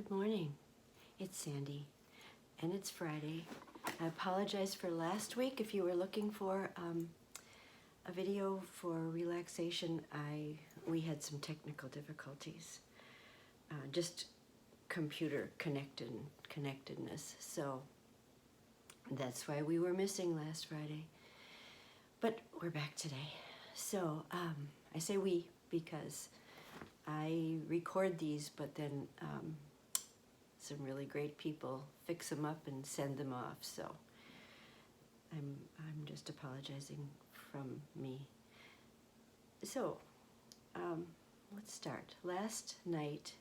Good morning. It's Sandy, and it's Friday. I apologize for last week. If you were looking for a video for relaxation, we had some technical difficulties, just computer connectedness. So that's why we were missing last Friday. But we're back today. So I say we because I record these, but then some really great people fix them up and send them off. So I'm just apologizing from me. So let's start. Last night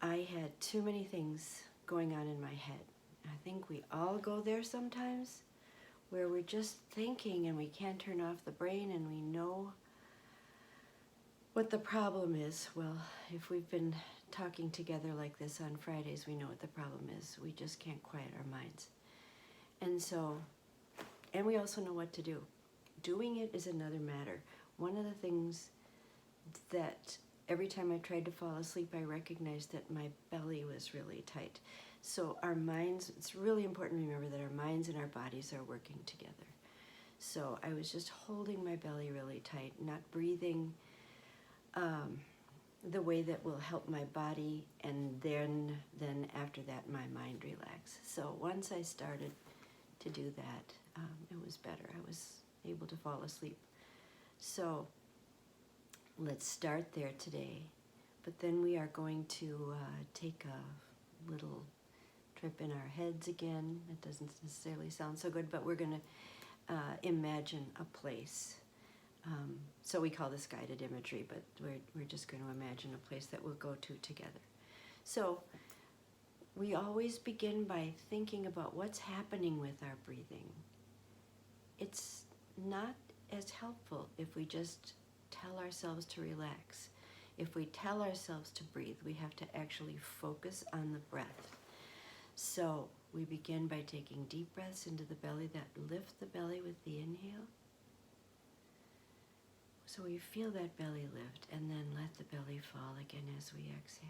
I had too many things going on in my head. I think we all go there sometimes, where we're just thinking and we can't turn off the brain, and we know what the problem is. Well, if we've been talking together like this on Fridays, we know what the problem is. We just can't quiet our minds. And we also know what to do. Doing it is another matter. One of the things that every time I tried to fall asleep, I recognized that my belly was really tight. So our minds, it's really important to remember that our minds and our bodies are working together. So I was just holding my belly really tight, not breathing the way that will help my body, and then after that my mind relax. So once I started to do that, it was better. I was able to fall asleep. So let's start there today. But then we are going to take a little trip in our heads again. It doesn't necessarily sound so good, but we're going to imagine a place. So we call this guided imagery, but we're just going to imagine a place that we'll go to together. So we always begin by thinking about what's happening with our breathing. It's not as helpful if we just tell ourselves to relax. If we tell ourselves to breathe, we have to actually focus on the breath. So we begin by taking deep breaths into the belly that lift the belly with the inhale. So we feel that belly lift, and then let the belly fall again as we exhale.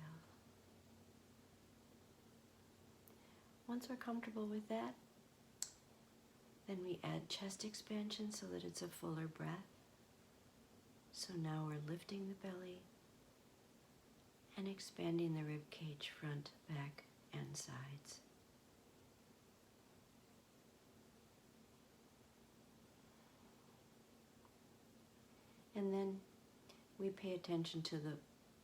Once we're comfortable with that, then we add chest expansion so that it's a fuller breath. So now we're lifting the belly and expanding the rib cage, front, back, and sides. And then we pay attention to the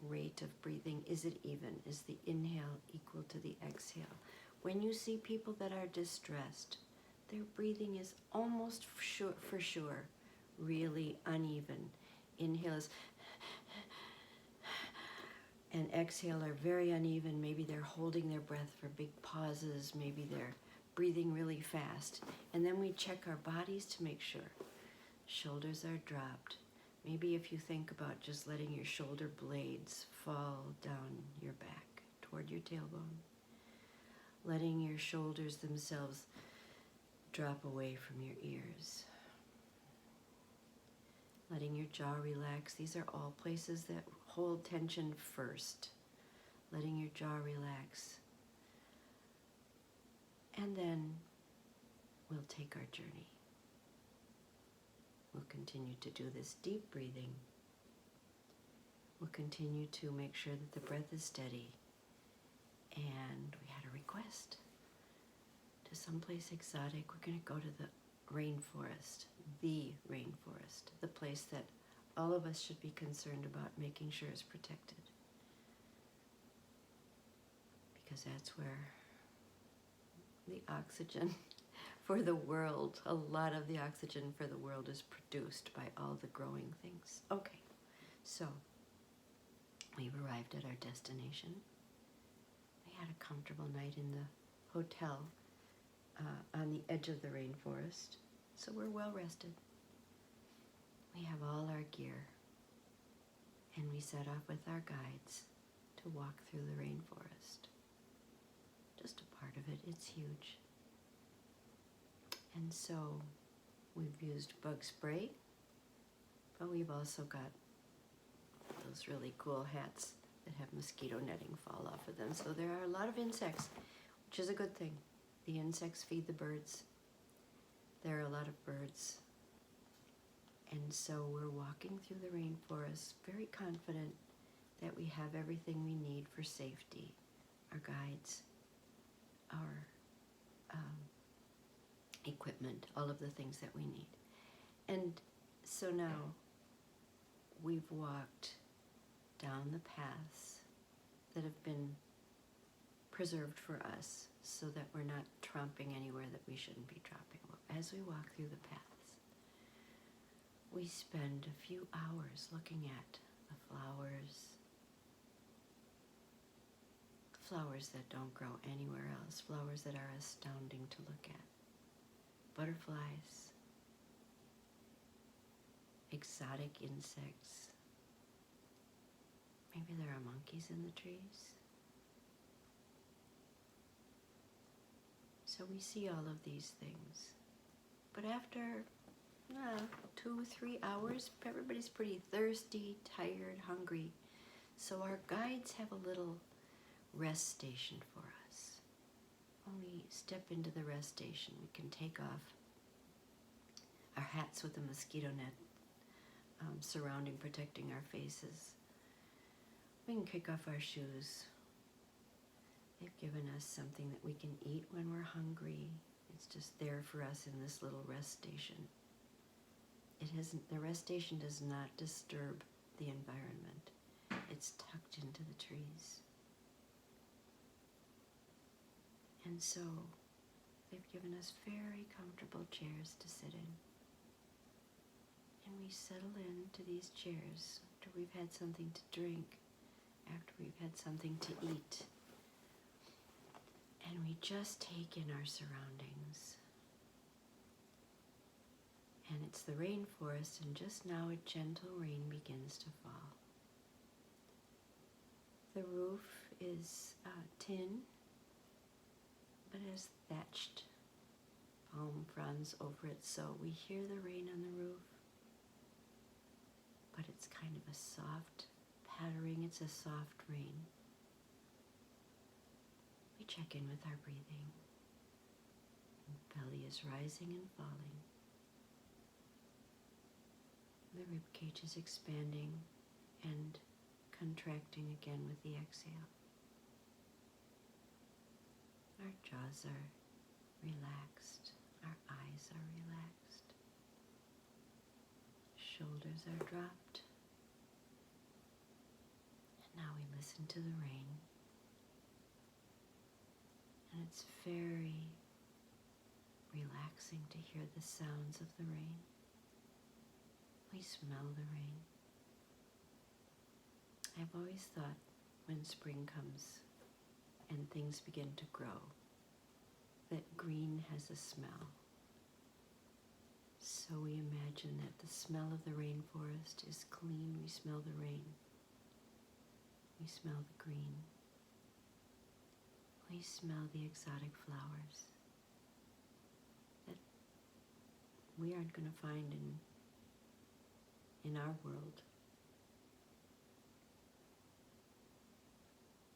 rate of breathing. Is it even? Is the inhale equal to the exhale? When you see people that are distressed, their breathing is almost for sure really uneven. Inhale is and exhale are very uneven. Maybe they're holding their breath for big pauses. Maybe they're breathing really fast. And then we check our bodies to make sure. Shoulders are dropped. Maybe if you think about just letting your shoulder blades fall down your back toward your tailbone, letting your shoulders themselves drop away from your ears, letting your jaw relax. These are all places that hold tension first. Letting your jaw relax. And then we'll take our journey. We'll continue to do this deep breathing. We'll continue to make sure that the breath is steady. And we had a request to someplace exotic. We're going to go to the rainforest, the place that all of us should be concerned about making sure is protected. Because that's where the oxygen for the world, a lot of the oxygen for the world is produced by all the growing things. Okay, so we've arrived at our destination. We had a comfortable night in the hotel on the edge of the rainforest, so we're well rested. We have all our gear, and we set off with our guides to walk through the rainforest. Just a part of it, it's huge. And so we've used bug spray, but we've also got those really cool hats that have mosquito netting fall off of them. So there are a lot of insects, which is a good thing. The insects feed the birds. There are a lot of birds. And so we're walking through the rainforest, very confident that we have everything we need for safety. Our guides, our equipment, all of the things that we need. And so now we've walked down the paths that have been preserved for us so that we're not tromping anywhere that we shouldn't be tromping. As we walk through the paths, we spend a few hours looking at the flowers that don't grow anywhere else, flowers that are astounding to look at, butterflies, exotic insects. Maybe there are monkeys in the trees. So we see all of these things. But after 2-3 hours, everybody's pretty thirsty, tired, hungry. So our guides have a little rest station for us. When we step into the rest station, we can take off our hats with the mosquito net surrounding, protecting our faces. We can kick off our shoes. They've given us something that we can eat when we're hungry. It's just there for us in this little rest station. The rest station does not disturb the environment. It's tucked into the trees. And so they've given us very comfortable chairs to sit in. And we settle into these chairs after we've had something to drink, after we've had something to eat. And we just take in our surroundings. And it's the rainforest, and just now a gentle rain begins to fall. The roof is tin, but has thatched palm fronds over it, so we hear the rain on the roof. But it's kind of a soft pattering, it's a soft rain. We check in with our breathing. The belly is rising and falling. The rib cage is expanding and contracting again with the exhale. Our jaws are relaxed. Our eyes are relaxed. Shoulders are dropped. And now we listen to the rain. And it's very relaxing to hear the sounds of the rain. We smell the rain. I've always thought when spring comes and things begin to grow, that green has a smell. So we imagine that the smell of the rainforest is clean. We smell the rain. We smell the green. We smell the exotic flowers that we aren't going to find in our world.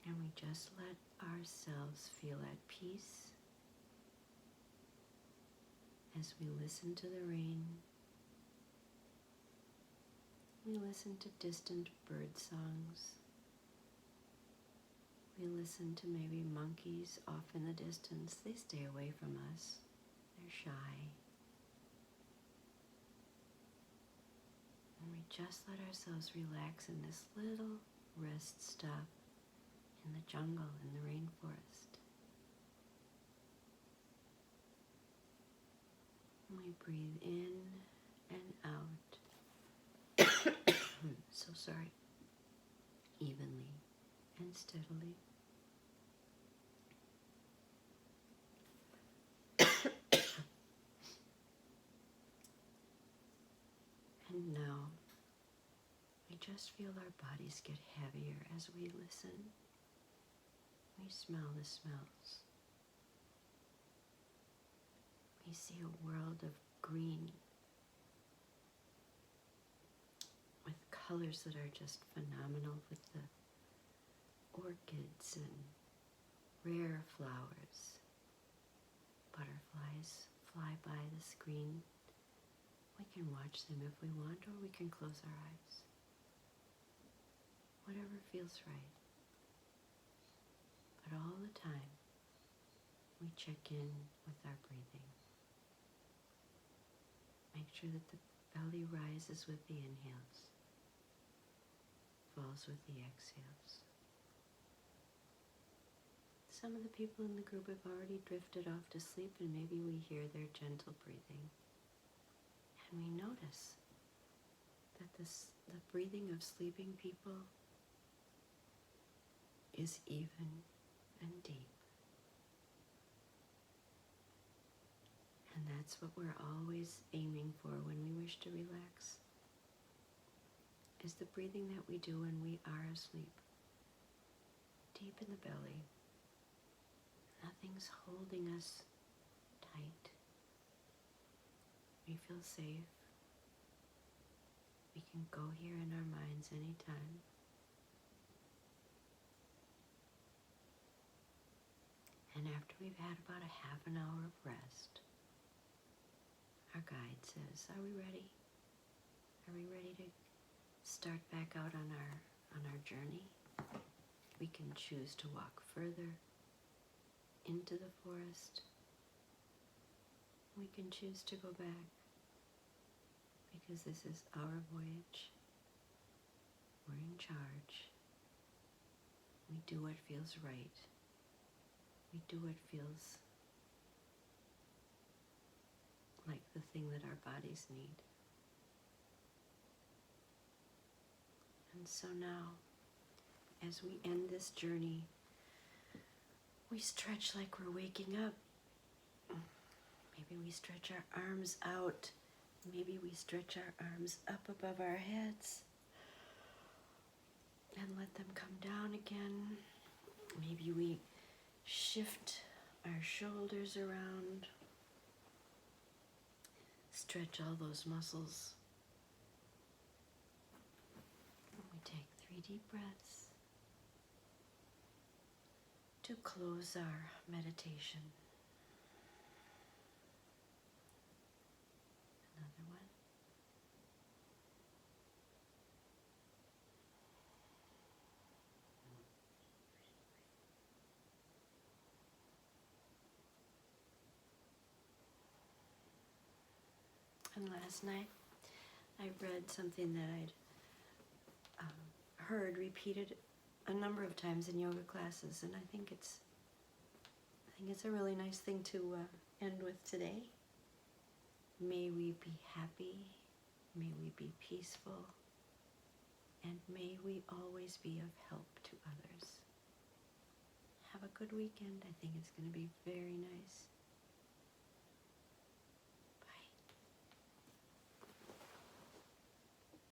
And we just let ourselves feel at peace as we listen to the rain. We listen to distant bird songs. We listen to maybe monkeys off in the distance. They stay away from us. They're shy. And we just let ourselves relax in this little rest stop in the jungle, in the rainforest. And we breathe in and out. So sorry. Evenly and steadily. And now, we just feel our bodies get heavier as we listen. We smell the smells. We see a world of green with colors that are just phenomenal, with the orchids and rare flowers. Butterflies fly by the screen. We can watch them if we want, or we can close our eyes. Whatever feels right. But all the time, we check in with our breathing. Make sure that the belly rises with the inhales, falls with the exhales. Some of the people in the group have already drifted off to sleep, and maybe we hear their gentle breathing. And we notice that the breathing of sleeping people is even and deep. And that's what we're always aiming for when we wish to relax, is the breathing that we do when we are asleep. Deep in the belly. Nothing's holding us tight. We feel safe. We can go here in our minds anytime. And after we've had about a half an hour of rest, our guide says, are we ready? Are we ready to start back out on our journey? We can choose to walk further into the forest. We can choose to go back, because this is our voyage. We're in charge. We do what feels right. We do what feels like the thing that our bodies need. And so now, as we end this journey, we stretch like we're waking up. Maybe we stretch our arms out. Maybe we stretch our arms up above our heads and let them come down again. Maybe we shift our shoulders around. Stretch all those muscles. We take 3 deep breaths to close our meditation. Another one. And last night, I read something that I'd heard repeated a number of times in yoga classes, and I think it's a really nice thing to end with today. May we be happy, may we be peaceful, and may we always be of help to others. Have a good weekend. I think it's going to be very nice.